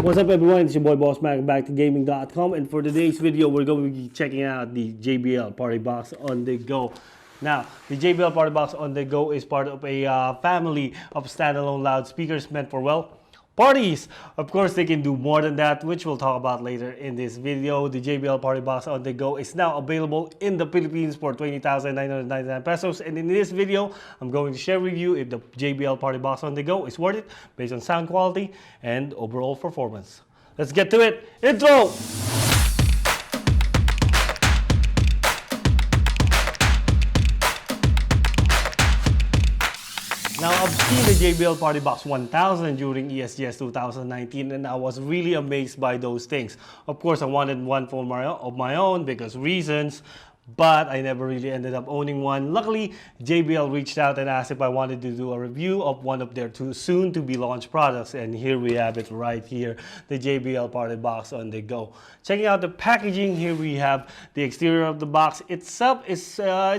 What's up everyone, it's your boy Boss Mac back to gaming.com, and for today's video we're going to be checking out the JBL PartyBox On-The-Go. Now, the JBL PartyBox On-The-Go is part of a family of standalone loudspeakers meant for, well, parties. Of course, they can do more than that, which we'll talk about later in this video. The JBL PartyBox On-The-Go is now available in the Philippines for 20,999 pesos. And in this video, I'm going to share with you if the JBL PartyBox On-The-Go is worth it based on sound quality and overall performance. Let's get to it. Intro! Now, I've seen the JBL PartyBox 1000 during ESGS 2019 and I was really amazed by those things. Of course, I wanted one for my own because reasons, but I never really ended up owning one. Luckily, JBL reached out and asked if I wanted to do a review of one of their soon-to-be launched products, and here we have it right here, the JBL PartyBox On-The-Go. Checking out the packaging, here we have the exterior of the box itself. It's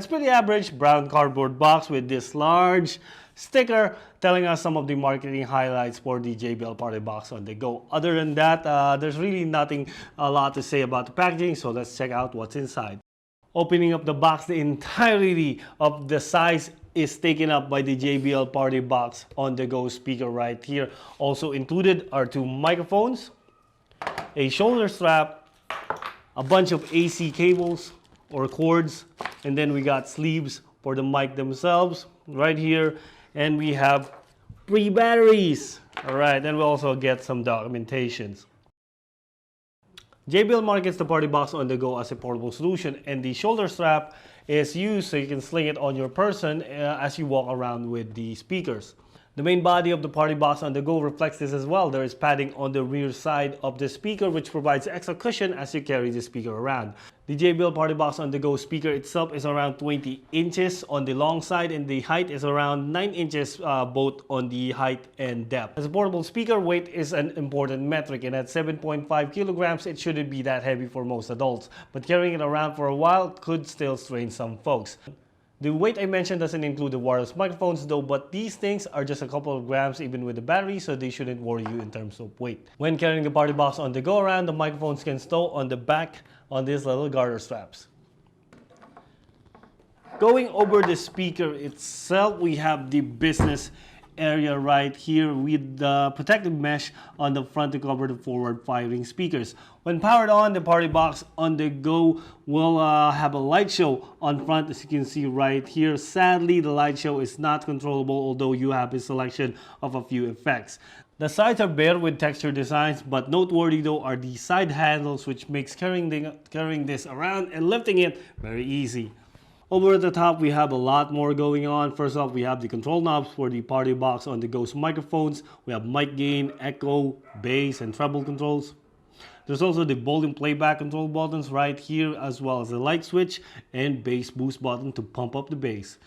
pretty average, brown cardboard box with this large sticker telling us some of the marketing highlights for the JBL PartyBox On-The-Go. Other than that, there's really a lot to say about the packaging, so let's check out what's inside. Opening up the box, the entirety of the size is taken up by the JBL PartyBox On-The-Go speaker right here. Also included are two microphones, a shoulder strap, a bunch of AC cables or cords, and then we got sleeves for the mic themselves right here. And we have free batteries. All right, then we'll also get some documentations. JBL markets the PartyBox On-The-Go as a portable solution, and the shoulder strap is used so you can sling it on your person as you walk around with the speakers. The main body of the PartyBox On-The-Go reflects this as well. There is padding on the rear side of the speaker which provides extra cushion as you carry the speaker around. The JBL PartyBox On-The-Go speaker itself is around 20 inches on the long side, and the height is around 9 inches both on the height and depth. As a portable speaker, weight is an important metric, and at 7.5 kilograms it shouldn't be that heavy for most adults, but carrying it around for a while could still strain some folks. The weight I mentioned doesn't include the wireless microphones though, but these things are just a couple of grams even with the battery, so they shouldn't worry you in terms of weight. When carrying the PartyBox On-The-Go around, the microphones can stow on the back on these little garter straps. Going over the speaker itself, we have the business area right here with the protective mesh on the front to cover the forward firing speakers. When powered on, the PartyBox On-The-Go will have a light show on front, as you can see right here. Sadly, the light show is not controllable, although you have a selection of a few effects. The sides are bare with texture designs, but noteworthy though are the side handles, which makes carrying this around and lifting it very easy. Over at the top, we have a lot more going on. First off, we have the control knobs for the PartyBox On-The-Go's microphones. We have mic gain, echo, bass, and treble controls. There's also the volume playback control buttons right here, as well as the light switch and bass boost button to pump up the bass.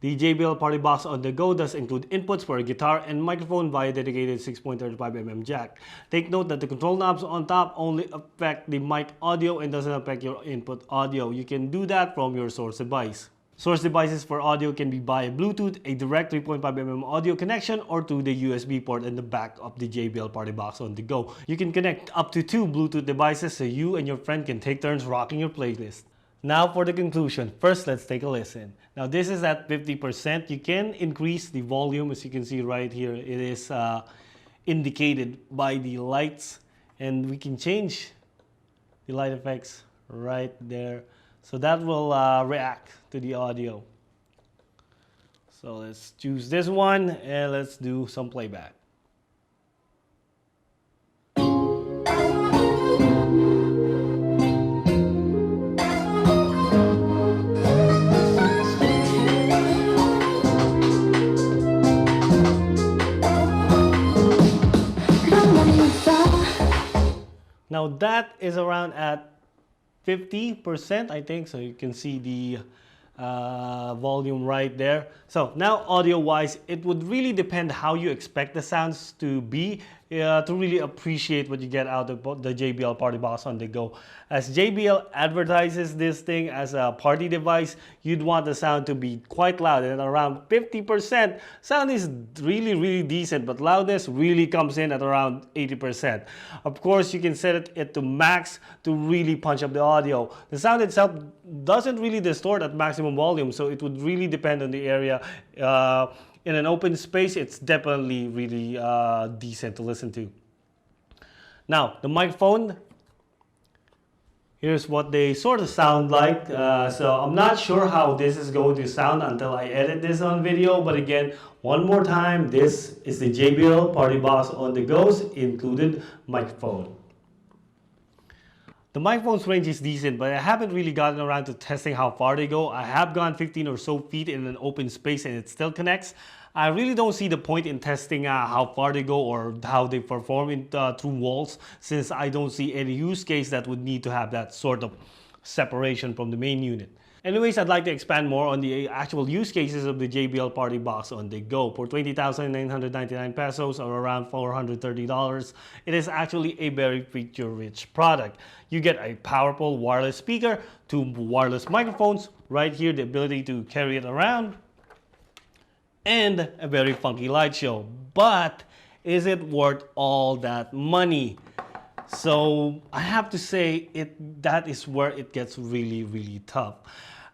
The JBL PartyBox On-The-Go does include inputs for a guitar and microphone via dedicated 6.35mm jack. Take note that the control knobs on top only affect the mic audio and doesn't affect your input audio. You can do that from your source device. Source devices for audio can be via Bluetooth, a direct 3.5mm audio connection, or to the USB port in the back of the JBL PartyBox On-The-Go. You can connect up to 2 Bluetooth devices so you and your friend can take turns rocking your playlist. Now for the conclusion. First, let's take a listen. Now this is at 50%. You can increase the volume, as you can see right here. It is indicated by the lights, and we can change the light effects right there. So that will react to the audio. So let's choose this one and let's do some playback. Now that is around at 50%, I think, so you can see the volume right there. So now audio wise, it would really depend how you expect the sounds to be to really appreciate what you get out of the JBL PartyBox On-The-Go. As JBL advertises this thing as a party device, you'd want the sound to be quite loud, and around 50%. Sound is really decent, but loudness really comes in at around 80%. Of course, you can set it to max to really punch up the audio. The sound itself doesn't really distort at maximum volume, so it would really depend on the area. In an open space, it's definitely really decent to listen to. Now, the microphone, here's what they sort of sound like. So I'm not sure how this is going to sound until I edit this on video. But again, one more time, this is the JBL PartyBox On-The-Go's included microphone. The microphone's range is decent, but I haven't really gotten around to testing how far they go. I have gone 15 or so feet in an open space and it still connects. I really don't see the point in testing how far they go or how they perform through walls, since I don't see any use case that would need to have that sort of separation from the main unit. Anyways, I'd like to expand more on the actual use cases of the JBL PartyBox On-The-Go. For 20,999 pesos or around $430, it is actually a very feature-rich product. You get a powerful wireless speaker, 2 wireless microphones, right here the ability to carry it around, and a very funky light show. But is it worth all that money? So I have to say that is where it gets really tough.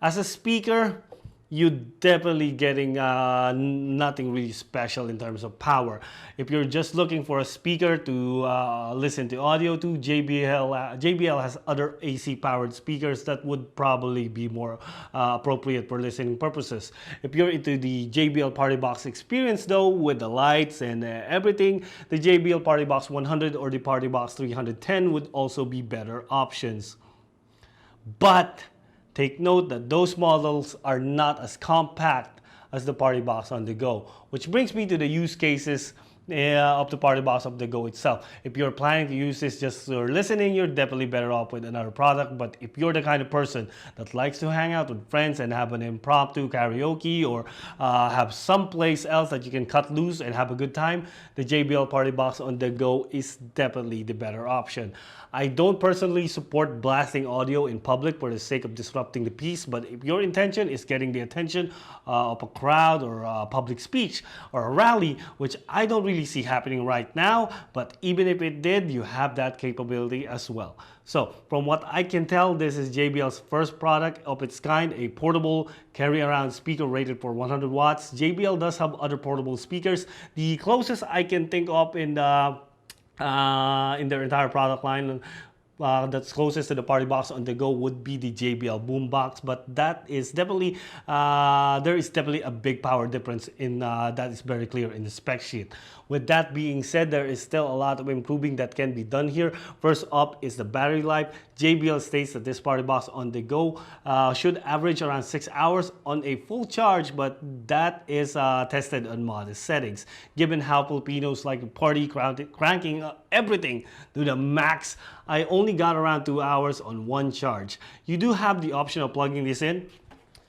As a speaker, you're definitely getting nothing really special in terms of power. If you're just looking for a speaker to listen to audio to, JBL has other AC powered speakers that would probably be more appropriate for listening purposes. If you're into the JBL PartyBox experience though, with the lights and everything, the JBL PartyBox 100 or the PartyBox 310 would also be better options. But take note that those models are not as compact as the PartyBox On-The-Go, which brings me to the use cases of the PartyBox On-The-Go itself. If you're planning to use this just for listening, you're definitely better off with another product. But if you're the kind of person that likes to hang out with friends and have an impromptu karaoke, or have someplace else that you can cut loose and have a good time, the JBL PartyBox On-The-Go is definitely the better option. I don't personally support blasting audio in public for the sake of disrupting the peace, but if your intention is getting the attention of a crowd or a public speech or a rally, which I don't really see happening right now, but even if it did, you have that capability as well. So from what I can tell, this is JBL's first product of its kind, a portable carry-around speaker rated for 100 watts. JBL does have other portable speakers. The closest I can think of in their entire product line that's closest to the PartyBox On-The-Go would be the JBL Boombox, but that is definitely there is definitely a big power difference in that is very clear in the spec sheet. With that being said, there is still a lot of improving that can be done here. First up is the battery life. JBL states that this PartyBox On-The-Go should average around 6 hours on a full charge, but that is tested on modest settings. Given how Filipinos like to party, cranking everything to the max, I only got around 2 hours on one charge. You do have the option of plugging this in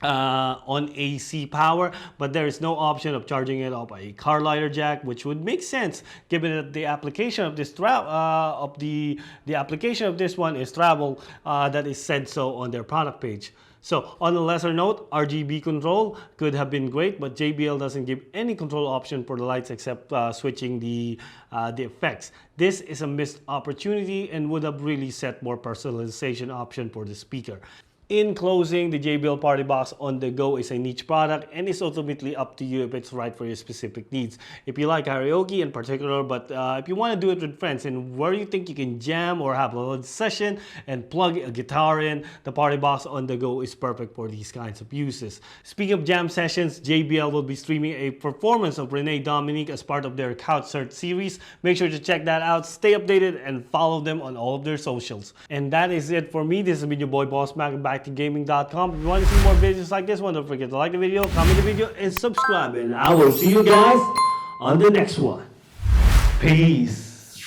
on AC power, but there is no option of charging it up a car lighter jack, which would make sense given that the application of this the application of this one is travel, that is said so on their product page. So on a lesser note, RGB control could have been great, but JBL doesn't give any control option for the lights except switching the effects. This is a missed opportunity and would have really set more personalization option for the speaker. In closing, the JBL PartyBox On-The-Go is a niche product and it's ultimately up to you if it's right for your specific needs. If you like karaoke in particular, but if you want to do it with friends and where you think you can jam or have a little session and plug a guitar in, the PartyBox On-The-Go is perfect for these kinds of uses. Speaking of jam sessions, JBL will be streaming a performance of Renee Dominique as part of their Concert series. Make sure to check that out, stay updated, and follow them on all of their socials. And that is it for me. This has been your boy Boss Mac, back to gaming.com. If you want to see more videos like this one, don't forget to like the video, comment the video, and subscribe. And I will see you guys on the next one. Peace.